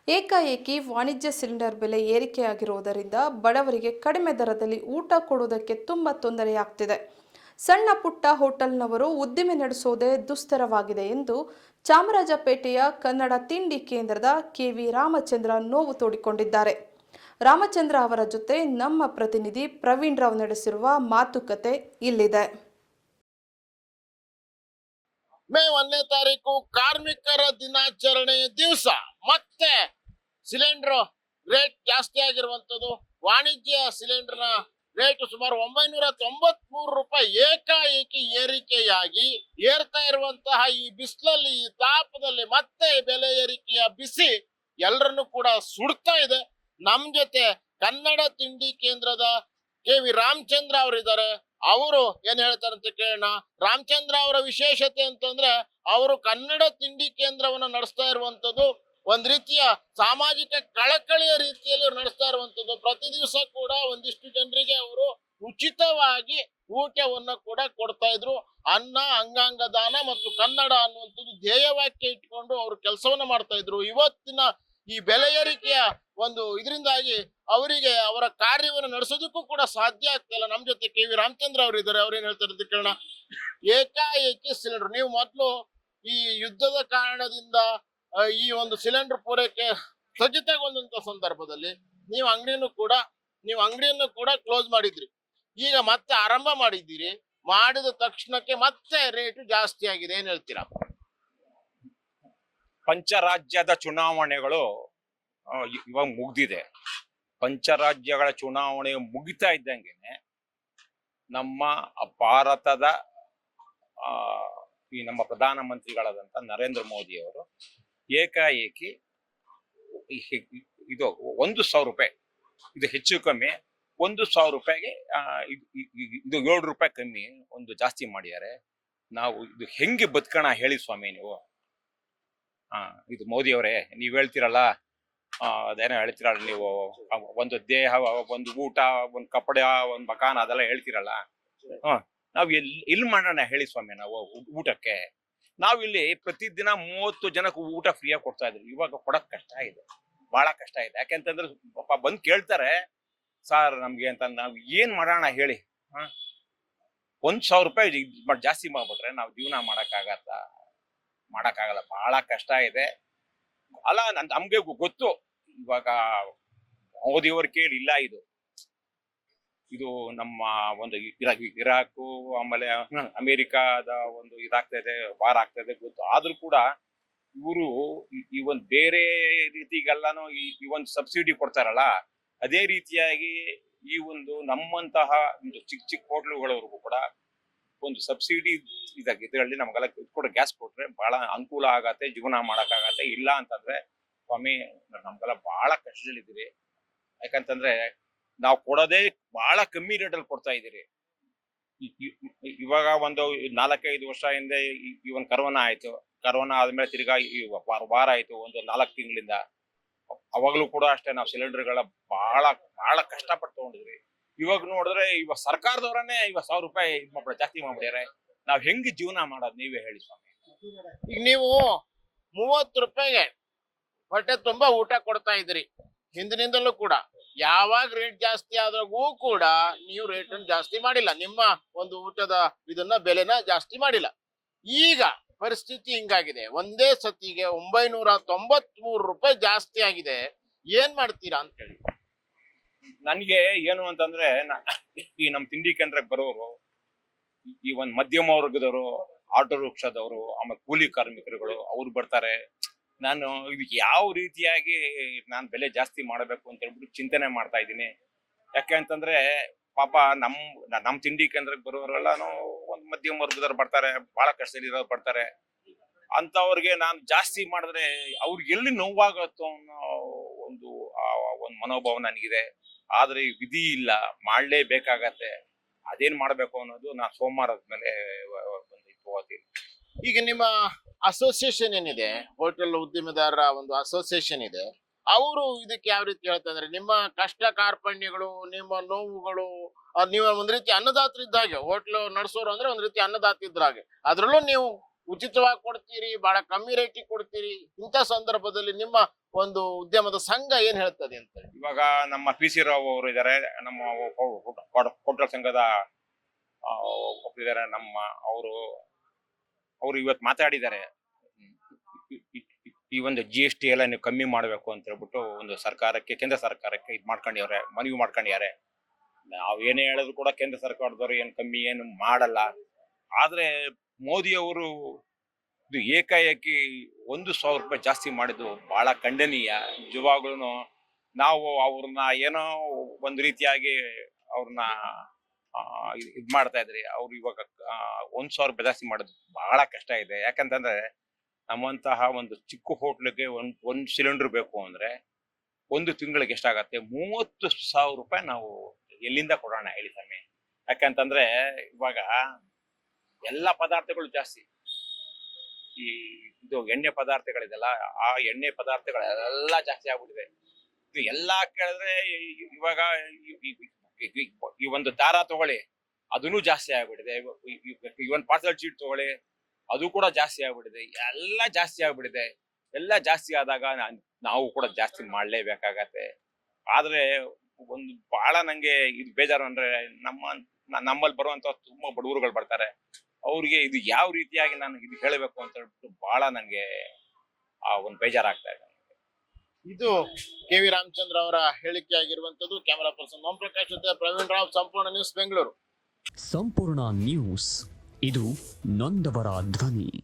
ಏಕಾಏಕಿ ವಾಣಿಜ್ಯ ಸಿಲಿಂಡರ್ ಬೆಲೆ ಏರಿಕೆಯಾಗಿರುವುದರಿಂದ ಬಡವರಿಗೆ ಕಡಿಮೆ ದರದಲ್ಲಿ ಊಟ ಕೊಡುವುದಕ್ಕೆ ತುಂಬ ತೊಂದರೆಯಾಗ್ತಿದೆ. ಸಣ್ಣ ಪುಟ್ಟ ಹೋಟೆಲ್ನವರು ಉದ್ದಿಮೆ ನಡೆಸುವುದೇ ದುಸ್ತರವಾಗಿದೆ ಎಂದು ಚಾಮರಾಜಪೇಟೆಯ ಕನ್ನಡ ತಿಂಡಿ ಕೇಂದ್ರದ ಕೆವಿ ರಾಮಚಂದ್ರ ನೋವು ತೋಡಿಕೊಂಡಿದ್ದಾರೆ. ರಾಮಚಂದ್ರ ಅವರ ಜೊತೆ ನಮ್ಮ ಪ್ರತಿನಿಧಿ ಪ್ರವೀಣ್ ರಾವ್ ನಡೆಸಿರುವ ಮಾತುಕತೆ ಇಲ್ಲಿದೆ. ಮೇ 1ನೇ ತಾರೀಕು ಕಾರ್ಮಿಕರ ದಿನಾಚರಣೆಯ ದಿವಸ ಮತ್ತೆ ಸಿಲಿಂಡರ್ ರೇಟ್ ಜಾಸ್ತಿ ಆಗಿರುವಂತದ್ದು. ವಾಣಿಜ್ಯ ಸಿಲಿಂಡರ್ನ ರೇಟ್ ಸುಮಾರು 993 ರೂಪಾಯಿ ಏಕಾಏಕಿ ಏರಿಕೆಯಾಗಿ ಏರ್ತಾ ಇರುವಂತಹ ಈ ಬಿಸಿಲಲ್ಲಿ, ಈ ತಾಪದಲ್ಲಿ ಮತ್ತೆ ಬೆಲೆ ಏರಿಕೆಯ ಬಿಸಿ ಎಲ್ಲರನ್ನು ಕೂಡ ಸುಡ್ತಾ ಇದೆ. ನಮ್ ಜೊತೆ ಕನ್ನಡ ತಿಂಡಿ ಕೇಂದ್ರದ ಕೆವಿ ರಾಮಚಂದ್ರ ಅವರಿದ್ದಾರೆ. ಅವರು ಏನ್ ಹೇಳ್ತಾರೆ ಅಂತ ಕೇಳೋಣ. ರಾಮಚಂದ್ರ ಅವರ ವಿಶೇಷತೆ ಅಂತಂದ್ರೆ ಅವರು ಕನ್ನಡ ತಿಂಡಿ ಕೇಂದ್ರವನ್ನ ನಡೆಸ್ತಾ ಇರುವಂತದ್ದು ಒಂದ್ ರೀತಿಯ ಸಾಮಾಜಿಕ ಕಳಕಳಿಯ ರೀತಿಯಲ್ಲಿ ನಡೆಸ್ತಾ ಇರುವಂತದ್ದು. ಪ್ರತಿ ದಿವಸ ಕೂಡ ಒಂದಿಷ್ಟು ಜನರಿಗೆ ಅವರು ಉಚಿತವಾಗಿ ಊಟವನ್ನ ಕೂಡ ಕೊಡ್ತಾ ಇದ್ರು. ಅನ್ನ, ಅಂಗಾಂಗ ದಾನ ಮತ್ತು ಕನ್ನಡ ಅನ್ನುವಂಥದ್ದು ಧ್ಯೇಯವಾಕ್ಯ ಇಟ್ಕೊಂಡು ಅವರು ಕೆಲಸವನ್ನ ಮಾಡ್ತಾ ಇದ್ರು. ಇವತ್ತಿನ ಈ ಬೆಲೆ ಏರಿಕೆಯ ಒಂದು ಇದರಿಂದಾಗಿ ಅವರಿಗೆ ಅವರ ಕಾರ್ಯವನ್ನು ನಡೆಸೋದಕ್ಕೂ ಕೂಡ ಸಾಧ್ಯ ಆಗ್ತಿಲ್ಲ. ನಮ್ ಜೊತೆ ಕೆವಿ ರಾಮಚಂದ್ರ ಅವರು ಇದ್ದಾರೆ. ಅವ್ರೇನ್ ಹೇಳ್ತಾರೆ ಅಂತ ಕೇಳೋಣ. ಏಕಾಏಕಿ ಸಿಲಿಂಡರ್, ನೀವು ಮೊದಲು ಈ ಯುದ್ಧದ ಕಾರಣದಿಂದ ಈ ಒಂದು ಸಿಲಿಂಡರ್ ಪೂರೈಕೆ ಸ್ಥಗಿತಗೊಂಡಂತ ಸಂದರ್ಭದಲ್ಲಿ ನೀವು ಅಂಗಡಿಯನ್ನು ಕೂಡ ಕ್ಲೋಸ್ ಮಾಡಿದ್ರಿ. ಈಗ ಮತ್ತೆ ಆರಂಭ ಮಾಡಿದ್ದೀರಿ. ಮಾಡಿದ ತಕ್ಷಣಕ್ಕೆ ಮತ್ತೆ ರೇಟ್ ಜಾಸ್ತಿ ಆಗಿದೆ. ಏನ್ ಹೇಳ್ತೀರಾ? ಪಂಚರಾಜ್ಯದ ಚುನಾವಣೆಗಳು ಇವಾಗ ಮುಗ್ದಿದೆ. ಪಂಚರಾಜ್ಯಗಳ ಚುನಾವಣೆ ಮುಗಿತಾ ಇದ್ದಂಗೆನೆ ನಮ್ಮ ಭಾರತದ ಈ ನಮ್ಮ ಪ್ರಧಾನಮಂತ್ರಿಗಳಾದಂತ ನರೇಂದ್ರ ಮೋದಿ ಅವರು ಏಕಾಏಕಿ ಇದು 1,000 ರೂಪಾಯಿ, ಇದು ಹೆಚ್ಚು ಕಮ್ಮಿ 1,000 ರೂಪಾಯಿಗೆ ಇದು 7 ರೂಪಾಯಿ ಕಮ್ಮಿ ಒಂದು ಜಾಸ್ತಿ ಮಾಡಿದ್ದಾರೆ. ನಾವು ಇದು ಹೆಂಗೆ ಬದುಕೋಣ ಹೇಳಿ ಸ್ವಾಮಿ ನೀವು? ಇದು ಮೋದಿ ಅವರೇ, ನೀವ್ ಹೇಳ್ತಿರಲ್ಲ, ಅದೇನೋ ಹೇಳ್ತಿರಲ್ಲ ನೀವು, ಒಂದು ದೇಹ, ಒಂದು ಊಟ, ಒಂದು ಕಪಡ, ಒಂದು ಮಕಾನ್, ಅದೆಲ್ಲ ಹೇಳ್ತಿರಲ್ಲ. ನಾವ್ ಎಲ್ಲಿ ಮಾಡೋಣ ಹೇಳಿ ಸ್ವಾಮಿ ನಾವು ಊಟಕ್ಕೆ? ನಾವಿಲ್ಲಿ ಪ್ರತಿದಿನ 30 ಜನಕ್ಕೆ ಊಟ ಫ್ರೀಯಾಗಿ ಕೊಡ್ತಾ ಇದ್ರು. ಇವಾಗ ಕೊಡಕ್ ಕಷ್ಟ ಇದೆ, ಬಹಳ ಕಷ್ಟ ಇದೆ. ಯಾಕೆಂತಂದ್ರೆ ಪಾಪ ಬಂದ್ ಕೇಳ್ತಾರೆ, ಸಾರ್ ನಮ್ಗೆ ಅಂತ. ನಾವ್ ಏನ್ ಮಾಡೋಣ ಹೇಳಿ? 1,000 ರೂಪಾಯಿ ಜಾಸ್ತಿ ಮಾಡ್ಬಿಟ್ರೆ ನಾವ್ ಜೀವನ ಮಾಡಕ್ಕಾಗಲ್ಲ, ಬಹಳ ಕಷ್ಟ ಇದೆ. ಅಲ್ಲ, ನಮ್ಗೆ ಗೊತ್ತು ಇವಾಗ ಮೋದಿಯವ್ರ ಕೇಳಿ ಇಲ್ಲ, ಇದು ನಮ್ಮ ಒಂದು ಇರಾಕು, ಆಮೇಲೆ ಅಮೆರಿಕಾದ ಒಂದು ಇದಾಗ್ತಾ ಇದೆ, ವಾರ ಆಗ್ತಾ ಇದೆ ಗೊತ್ತು. ಆದ್ರೂ ಕೂಡ ಇವರು ಈ ಒಂದು ಬೇರೆ ರೀತಿಗೆಲ್ಲಾನು ಈ ಒಂದು ಸಬ್ಸಿಡಿ ಕೊಡ್ತಾರಲ್ಲ, ಅದೇ ರೀತಿಯಾಗಿ ಈ ಒಂದು ನಮ್ಮಂತಹ ಒಂದು ಚಿಕ್ಕ ಹೋಟ್ಲುಗಳವರೆಗೂ ಕೂಡ ಒಂದು ಸಬ್ಸಿಡಿ ಇದರಲ್ಲಿ ನಮ್ಗೆಲ್ಲ ಕೂಡ ಗ್ಯಾಸ್ ಕೊಟ್ರೆ ಬಹಳ ಅನುಕೂಲ ಆಗತ್ತೆ, ಜೀವನ ಮಾಡಕ್ಕಾಗತ್ತೆ. ಇಲ್ಲ ಅಂತಂದ್ರೆ ಸ್ವಾಮಿ ನಮ್ಗೆಲ್ಲ ಬಹಳ ಕಷ್ಟದಲ್ಲಿದ್ದೀರಿ. ಯಾಕಂತಂದ್ರೆ ನಾವು ಕೊಡೋದೇ ಬಹಳ ಕಮ್ಮಿ ರೇಟಲ್ಲಿ ಕೊಡ್ತಾ ಇದ್ದೀರಿ. ಇವಾಗ ಒಂದು 4-5 ವರ್ಷ ಹಿಂದೆ ಈ ಒಂದು ಕರೋನಾ ಆಯ್ತು. ಕರೋನಾ ಆದ್ಮೇಲೆ ತಿರ್ಗಾ ಈ ವಾರ ಆಯ್ತು, ಒಂದು 4 ತಿಂಗಳಿಂದ. ಅವಾಗ್ಲೂ ಕೂಡ ಅಷ್ಟೇ ನಾವು ಸಿಲಿಂಡರ್ಗಳ ಬಹಳ ಕಷ್ಟಪಟ್ಟು ತಗೊಂಡಿದ್ರಿ. ಇವಾಗ ನೋಡಿದ್ರೆ ಇವಾಗ ಸರ್ಕಾರದವರನ್ನೇ ಇವಾಗ 1,000 ರೂಪಾಯಿ ಜಾಸ್ತಿ ಮಾಡ್ಬಿಟ್ಟಾರೆ. ನಾವ್ ಹೆಂಗ್ ಜೀವನ ಮಾಡೋದು ನೀವೇ ಹೇಳಿ ಸ್ವಾಮಿ? ಈಗ ನೀವು 30 ರೂಪಾಯಿಗೆ ಹೊಟ್ಟೆ ತುಂಬಾ ಊಟ ಕೊಡ್ತಾ ಇದ್ರಿ ಹಿಂದಿನಿಂದಲೂ ಕೂಡ. ಯಾವಾಗ ರೇಟ್ ಜಾಸ್ತಿ ಆದಾಗೂ ಕೂಡ ನೀವು ರೇಟ್ ಜಾಸ್ತಿ ಮಾಡಿಲ್ಲ, ನಿಮ್ಮ ಒಂದು ಊಟದ ಬೆಲೆನ ಜಾಸ್ತಿ ಮಾಡಿಲ್ಲ. ಈಗ ಪರಿಸ್ಥಿತಿ ಹಿಂಗಾಗಿದೆ, ಒಂದೇ ಸತಿಗೆ 993 ರೂಪಾಯಿ ಜಾಸ್ತಿ ಆಗಿದೆ. ಏನ್ ಮಾಡ್ತೀರಾ ಅಂತ ಹೇಳಿ? ನನ್ಗೆ ಏನು ಅಂತಂದ್ರೆ, ಈ ನಮ್ ತಿಂಡಿ ಕೇಂದ್ರಕ್ಕೆ ಬರೋರು, ಈ ಒಂದ್ ಮಧ್ಯಮ ವರ್ಗದವರು, ಆಟೋ ರಿಕ್ಷಾದವರು, ಆಮೇಲೆ ಕೂಲಿ ಕಾರ್ಮಿಕರುಗಳು ಅವ್ರು ಬರ್ತಾರೆ. ನಾನು ಇದಕ್ಕೆ ಯಾವ ರೀತಿಯಾಗಿ ನಾನು ಬೆಲೆ ಜಾಸ್ತಿ ಮಾಡಬೇಕು ಅಂತ ಹೇಳ್ಬಿಟ್ಟು ಚಿಂತನೆ ಮಾಡ್ತಾ ಇದ್ದೀನಿ. ಯಾಕೆ ಅಂತಂದ್ರೆ ಪಾಪ ನಮ್ ತಿಂಡಿ ಕೇಂದ್ರಕ್ಕೆ ಬರೋರೆಲ್ಲಾನು ಒಂದ್ ಮಧ್ಯಮ ವರ್ಗದವ್ರು ಬರ್ತಾರೆ, ಬಹಳ ಕಷ್ಟದಲ್ಲಿರೋರು ಬರ್ತಾರೆ. ಅಂತವ್ರಿಗೆ ನಾನು ಜಾಸ್ತಿ ಮಾಡಿದ್ರೆ ಅವ್ರಿಗೆ ಎಲ್ಲಿ ನೋವಾಗತ್ತೋ ಅನ್ನೋ ಒಂದು ಮನೋಭಾವ ನನಗಿದೆ. ಆದ್ರೆ ವಿಧಿ ಇಲ್ಲ, ಮಾಡ್ಲೇಬೇಕಾಗತ್ತೆ. ಅದೇನ್ ಮಾಡ್ಬೇಕು ಅನ್ನೋದು ನಾ ಸೋಮವಾರದ ಮೇಲೆ ಹೋಗ್ತೀನಿ. ಈಗ ನಿಮ್ಮ ಅಸೋಸಿಯೇಷನ್ ಏನಿದೆ, ಹೋಟೆಲ್ ಉದ್ಯಮದಾರರ ಒಂದು ಅಸೋಸಿಯೇಷನ್ ಇದೆ, ಅವರು ಇದಕ್ಕೆ ಯಾವ ರೀತಿ ಹೇಳ್ತಂದ್ರೆ, ನಿಮ್ಮ ಕಷ್ಟ ಕಾರ್ಪಣ್ಯಗಳು, ನಿಮ್ಮ ನೋವುಗಳು, ನೀವು ಒಂದ್ ರೀತಿ ಅನ್ನದಾತರಿದ್ದಾಗೆ, ಹೋಟ್ಲು ನಡೆಸೋರು ಅಂದ್ರೆ ಒಂದ್ ರೀತಿ ಅನ್ನದಾತ ಇದ್ರಾಗೆ, ಅದ್ರಲ್ಲೂ ನೀವು ಉಚಿತವಾಗಿ ಕೊಡ್ತೀರಿ, ಬಹಳ ಕಮ್ಮಿ ರೇಟಿಗೆ ಕೊಡ್ತೀರಿ. ಇಂಥ ಸಂದರ್ಭದಲ್ಲಿ ನಿಮ್ಮ ಒಂದು ಉದ್ಯಮದ ಸಂಘ ಏನ್ ಹೇಳ್ತದೆ ಅಂತ ಹೇಳಿ? ಇವಾಗ ನಮ್ಮ ಪಿ ಸಿ ರಾವ್ ಅವರು ಇದ್ದಾರೆ, ನಮ್ಮ ಹೋಟೆಲ್ ಸಂಘದ ಒಬ್ಬರಿದ್ದಾರೆ, ನಮ್ಮ ಅವರು ಇವತ್ತು ಮಾತಾಡಿದ್ದಾರೆ. ಈ ಒಂದು GST ಎಲ್ಲ ನೀವು ಕಮ್ಮಿ ಮಾಡಬೇಕು ಅಂತ ಹೇಳ್ಬಿಟ್ಟು ಒಂದು ಸರ್ಕಾರಕ್ಕೆ, ಕೇಂದ್ರ ಸರ್ಕಾರಕ್ಕೆ ಮನವಿ ಮಾಡ್ಕೊಂಡಿದ್ದಾರೆ. ನಾವು ಏನೇ ಹೇಳಿದ್ರು ಕೂಡ ಕೇಂದ್ರ ಸರ್ಕಾರದವರು ಏನು ಕಮ್ಮಿ ಏನು ಮಾಡಲ್ಲ. ಆದ್ರೆ ಮೋದಿ ಅವರು ಇದು ಏಕಾಏಕಿ 1,000 ರೂಪಾಯಿ ಜಾಸ್ತಿ ಮಾಡಿದ್ದು ಬಹಳ ಖಂಡನೀಯ. ನಿಜವಾಗ್ಲೂ ನಾವು ಅವ್ರನ್ನ ಏನೋ ಒಂದು ರೀತಿಯಾಗಿ ಅವ್ರನ್ನ ಇದ್ ಮಾಡ್ತಾ ಇದ್ರಿ. ಅವ್ರು ಇವಾಗ 1,000 ರೂಪಾಯಿ ಜಾಸ್ತಿ ಮಾಡೋದು ಬಹಳ ಕಷ್ಟ ಇದೆ. ಯಾಕಂತಂದ್ರೆ ನಮ್ಮಂತಹ ಒಂದು ಚಿಕ್ಕ ಹೋಟ್ಲಿಗೆ ಒಂದ್ ಸಿಲಿಂಡರ್ ಬೇಕು ಅಂದ್ರೆ ಒಂದು ತಿಂಗಳಿಗೆ ಎಷ್ಟಾಗತ್ತೆ? 30,000 ರೂಪಾಯಿ ನಾವು ಎಲ್ಲಿಂದ ಕೊಡೋಣ ಹೇಳಿ ಸ್ವಾಮಿ? ಯಾಕಂತಂದ್ರೆ ಇವಾಗ ಎಲ್ಲಾ ಪದಾರ್ಥಗಳು ಜಾಸ್ತಿ. ಇದು ಎಣ್ಣೆ ಪದಾರ್ಥಗಳಿದೆಲ್ಲ, ಆ ಎಣ್ಣೆ ಪದಾರ್ಥಗಳೆಲ್ಲ ಜಾಸ್ತಿ ಆಗ್ಬಿಟ್ಟಿದೆ. ಇದು ಎಲ್ಲಾ ಕೇಳಿದ್ರೆ ಇವಾಗ ಈ ಒಂದು ದಾರ ತಗೊಳ್ಳಿ, ಅದನ್ನು ಜಾಸ್ತಿ ಆಗ್ಬಿಟ್ಟಿದೆ. ಇವನ್ ಪಾರ್ಸಲ್ ಶೀಟ್ ತಗೊಳ್ಳಿ, ಅದು ಕೂಡ ಜಾಸ್ತಿ ಆಗ್ಬಿಟ್ಟಿದೆ. ಎಲ್ಲ ಜಾಸ್ತಿ ಆಗ್ಬಿಟ್ಟಿದೆ. ಎಲ್ಲ ಜಾಸ್ತಿ ಆದಾಗ ನಾವು ಕೂಡ ಜಾಸ್ತಿ ಮಾಡ್ಲೇಬೇಕಾಗತ್ತೆ. ಆದ್ರೆ ಒಂದು ಬಹಳ ನಂಗೆ ಇದು ಬೇಜಾರು ಅಂದ್ರೆ ನಮ್ಮಲ್ಲಿ ಬರುವಂತ ತುಂಬಾ ಬಡವರುಗಳು ಬರ್ತಾರೆ. ಅವ್ರಿಗೆ ಇದು ಯಾವ ರೀತಿಯಾಗಿ ನಾನು ಇದು ಹೇಳಬೇಕು ಅಂತ ಹೇಳ್ಬಿಟ್ಟು ಬಹಳ ನಂಗೆ ಒಂದು ಬೇಜಾರಾಗ್ತಾ ಇದೆ. ಇದು KV ರಾಮಚಂದ್ರ ಅವರ ಹೇಳಿಕೆ ಆಗಿರುವಂತದ್ದು. ಕ್ಯಾಮರಾ ಪರ್ಸನ್ ಓಂ ಪ್ರಕಾಶ್ ಜೊತೆ ಪ್ರವೀಣ್ ರಾವ್, ಸಂಪೂರ್ಣ ನ್ಯೂಸ್, ಬೆಂಗಳೂರು. ಸಂಪೂರ್ಣ ನ್ಯೂಸ್, ಇದು ನೊಂದವರ ಧ್ವನಿ.